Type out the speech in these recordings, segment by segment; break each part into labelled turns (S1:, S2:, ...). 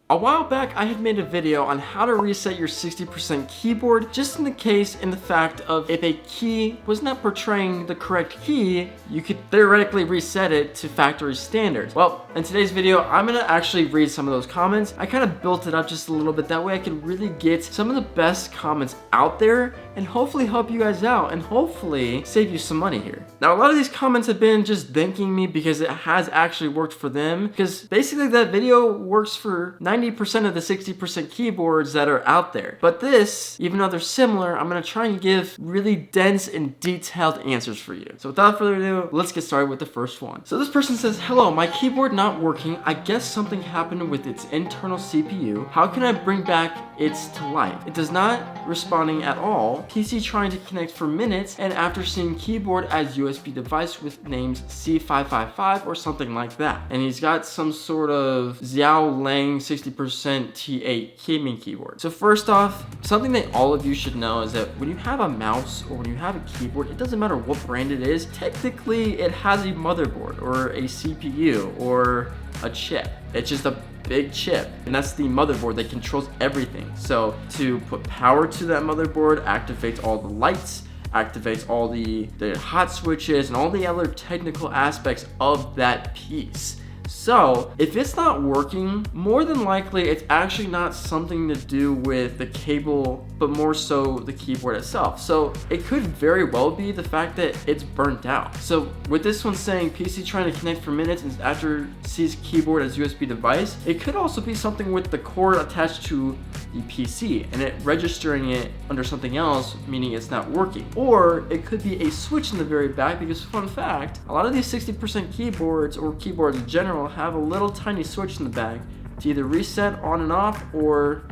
S1: A while back, I had made a video on how to reset your 60% keyboard, just in the case in the fact of if a key was not portraying the correct key, you could theoretically reset it to factory standards. Well, in today's video, I'm gonna actually read some of those comments. I kind of built it up just a little bit, that way I could really get some of the best comments out there and hopefully help you guys out and hopefully save you some money here. Now, a lot of these comments have been just thanking me because it has actually worked for them, because basically that video works for 90% of the 60% keyboards that are out there. But this, even though they're similar, I'm gonna try and give really dense and detailed answers for you. So without further ado, let's get started with the first one. So this person says, hello, my keyboard not working. I guess something happened with its internal CPU. How can I bring back its to life? It does not responding at all. PC trying to connect for minutes, and after seeing keyboard as USB device with names C555 or something like that. And he's got some sort of Xiao Lang 60% T8 gaming keyboard. So first off, something that all of you should know is that when you have a mouse or when you have a keyboard, it doesn't matter what brand it is, technically it has a motherboard or a CPU or a chip. It's just a big chip, and that's the motherboard that controls everything. So to put power to that motherboard activates all the lights, activates all the hot switches and all the other technical aspects of that piece. So if it's not working, more than likely it's actually not something to do with the cable, but more so the keyboard itself. So it could very well be the fact that it's burnt out. So with this one saying PC trying to connect for minutes and after sees keyboard as USB device, it could also be something with the cord attached to the PC and it registering it under something else, meaning it's not working. Or it could be a switch in the very back, because fun fact, a lot of these 60% keyboards or keyboards in general have a little tiny switch in the back to either reset on and off or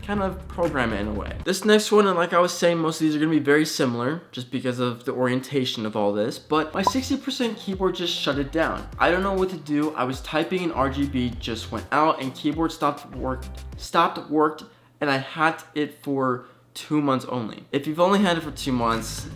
S1: kind of program it in a way. This next one, and like I was saying, most of these are going to be very similar just because of the orientation of all this, but my 60% keyboard just shut it down. I don't know what to do. I was typing and RGB just went out and keyboard stopped worked, and I had it for 2 months only. If you've only had it for 2 months,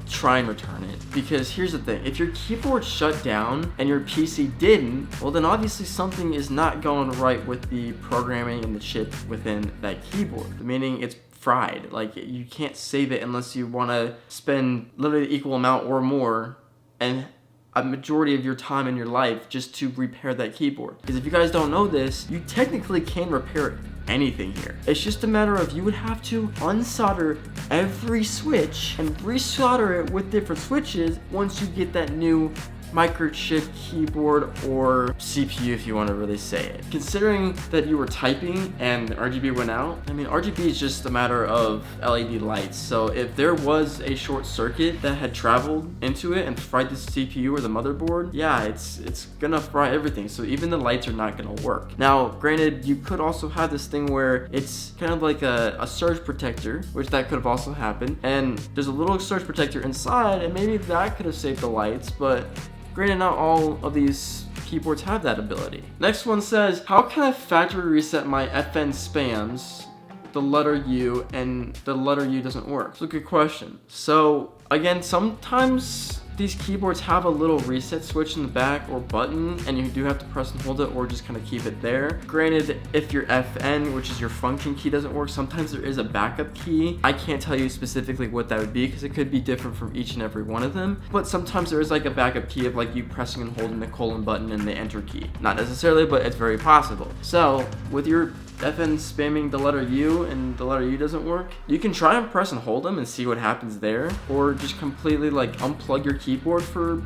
S1: try and return it, because here's the thing, if your keyboard shut down and your PC didn't, well then obviously something is not going right with the programming and the chip within that keyboard, meaning it's fried. Like, you can't save it unless you want to spend literally the equal amount or more and a majority of your time in your life just to repair that keyboard. Because if you guys don't know this, you technically can repair anything here. It's just a matter of you would have to unsolder every switch and resolder it with different switches once you get that new microchip keyboard or CPU, if you want to really say it. Considering that you were typing and RGB went out, I mean, RGB is just a matter of LED lights. So if there was a short circuit that had traveled into it and fried the CPU or the motherboard, yeah, it's gonna fry everything. So even the lights are not gonna work. Now, granted, you could also have this thing where it's kind of like a surge protector, which that could have also happened. And there's a little surge protector inside, and maybe that could have saved the lights, but granted, not all of these keyboards have that ability. Next one says, how can I factory reset my FN spams the letter U and the letter U doesn't work? It's a good question. So again, sometimes these keyboards have a little reset switch in the back or button, and you do have to press and hold it or just kind of keep it there. Granted, if your FN, which is your function key, doesn't work, sometimes there is a backup key. I can't tell you specifically what that would be because it could be different from each and every one of them, but sometimes there is like a backup key of like you pressing and holding the colon button and the enter key. Not necessarily, but it's very possible. So with your FN spamming the letter U and the letter U doesn't work, you can try and press and hold them and see what happens there, or just completely like unplug your keyboard for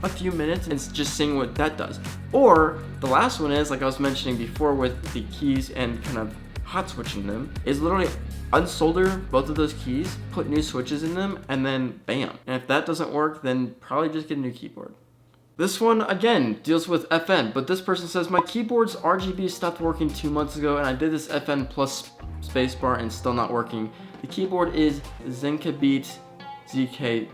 S1: a few minutes and just seeing what that does. Or the last one is, like I was mentioning before with the keys and kind of hot switching them, is literally unsolder both of those keys, put new switches in them, and then bam. And if that doesn't work, then probably just get a new keyboard. This one, again, deals with FN, but this person says, my keyboard's RGB stopped working 2 months ago, and I did this FN plus spacebar and still not working. The keyboard is Zencabeat ZK7.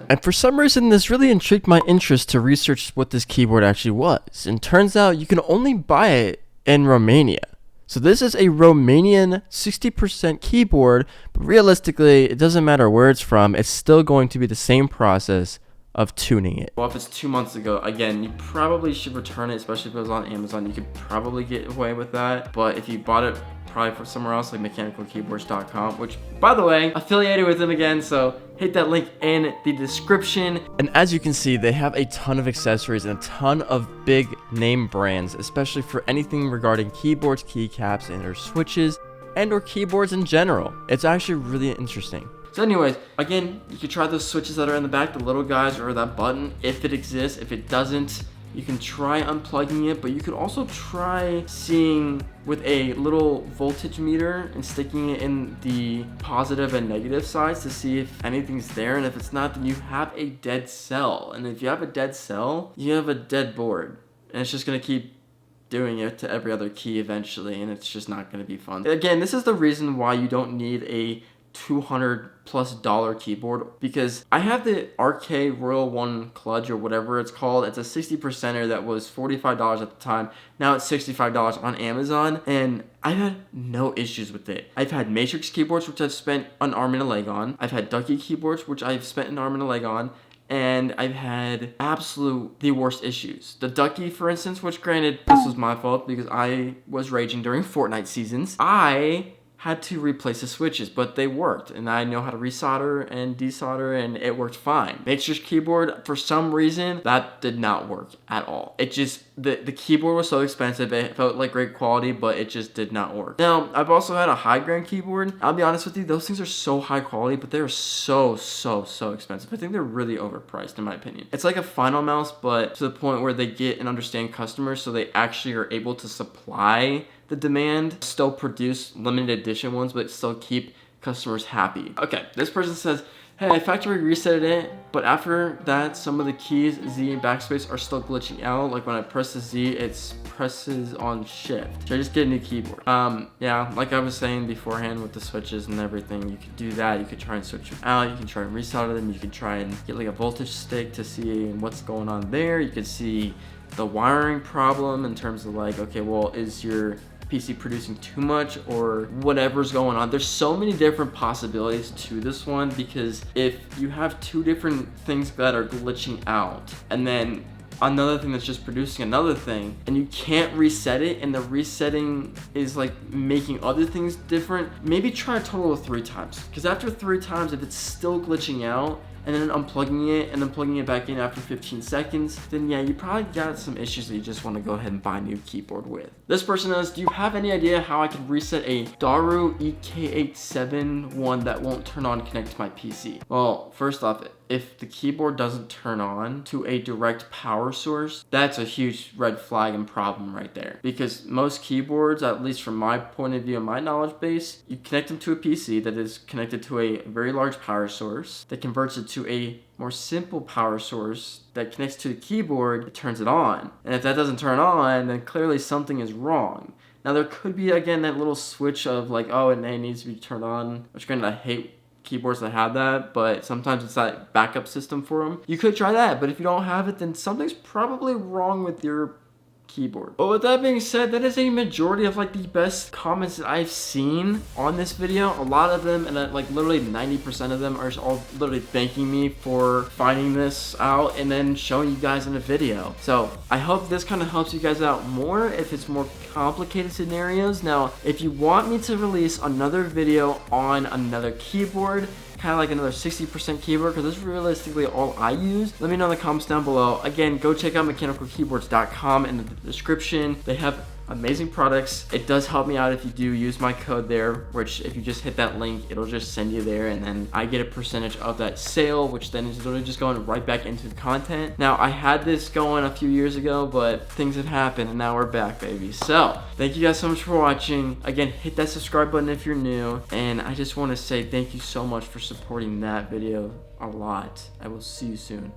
S1: And for some reason, this really intrigued my interest to research what this keyboard actually was. And turns out you can only buy it in Romania. So this is a Romanian 60% keyboard, but realistically, it doesn't matter where it's from, it's still going to be the same process of tuning it. Well, if it's 2 months ago, again, you probably should return it, especially if it was on Amazon. You could probably get away with that. But if you bought it probably from somewhere else, like mechanicalkeyboards.com, which, by the way, affiliated with them again, so hit that link in the description. And as you can see, they have a ton of accessories and a ton of big name brands, especially for anything regarding keyboards, keycaps, and or switches, and or keyboards in general. It's actually really interesting. So anyways, again, you can try those switches that are in the back, the little guys, or that button, if it exists. If it doesn't, you can try unplugging it, but you could also try seeing with a little voltage meter and sticking it in the positive and negative sides to see if anything's there. And if it's not, then you have a dead cell. And if you have a dead cell, you have a dead board. And it's just gonna keep doing it to every other key eventually, and it's just not gonna be fun. Again, this is the reason why you don't need a $200+ keyboard, because I have the RK Royal One Clutch or whatever it's called. It's a 60%er that was $45 at the time. Now it's $65 on Amazon, and I've had no issues with it. I've had Matrix keyboards, which I've spent an arm and a leg on. I've had Ducky keyboards, which I've spent an arm and a leg on. And I've had the worst issues. The Ducky, for instance, which granted, this was my fault because I was raging during Fortnite seasons. I had to replace the switches, but they worked, and I know how to resolder and desolder, and it worked fine. Matrix keyboard, for some reason, that did not work at all. It just, the keyboard was so expensive, it felt like great quality, but it just did not work. Now, I've also had a high grand keyboard. I'll be honest with you, those things are so high quality, but they're so expensive. I think they're really overpriced in my opinion. It's like a Final Mouse, but to the point where they get and understand customers, so they actually are able to supply the demand, still produce limited edition ones, but still keep customers happy. Okay, this person says, hey, I factory resetted it, but after that, some of the keys, Z and backspace, are still glitching out. Like when I press the Z, it presses on shift. Should I just get a new keyboard? Yeah, like I was saying beforehand with the switches and everything, you could do that. You could try and switch them out. You can try and resolder them. You can try and get like a voltage stick to see what's going on there. You could see the wiring problem in terms of like, okay, well, is your PC producing too much or whatever's going on. There's so many different possibilities to this one, because if you have two different things that are glitching out and then another thing that's just producing another thing, and you can't reset it, and the resetting is like making other things different, maybe try a total of 3 times. Because after 3 times, if it's still glitching out, and then unplugging it and then plugging it back in after 15 seconds, then yeah, you probably got some issues that you just want to go ahead and buy a new keyboard with. This person asks, do you have any idea how I can reset a Daru EK87 one that won't turn on and connect to my PC? Well, first off, if the keyboard doesn't turn on to a direct power source, that's a huge red flag and problem right there. Because most keyboards, at least from my point of view and my knowledge base, you connect them to a PC that is connected to a very large power source that converts it to a more simple power source that connects to the keyboard, it turns it on. And if that doesn't turn on, then clearly something is wrong. Now there could be, again, that little switch of like, oh, it needs to be turned on, which granted I hate keyboards that have that, but sometimes it's that backup system for them. You could try that, but if you don't have it, then something's probably wrong with your keyboard. But with that being said, that is a majority of like the best comments that I've seen on this video. A lot of them, and like literally 90% of them, are all literally thanking me for finding this out and then showing you guys in a video. So I hope this kind of helps you guys out more if it's more complicated scenarios. Now, if you want me to release another video on another keyboard, kind of like another 60% keyboard, because this is realistically all I use, let me know in the comments down below. Again, go check out mechanicalkeyboards.com in the description. They have amazing products. It does help me out if you do use my code there, which if you just hit that link, it'll just send you there, and then I get a percentage of that sale, which then is literally just going right back into the content. Now, I had this going a few years ago, but things have happened and now we're back, baby. So thank you guys so much for watching. Again, hit that subscribe button if you're new, and I just want to say thank you so much for supporting that video a lot. I will see you soon.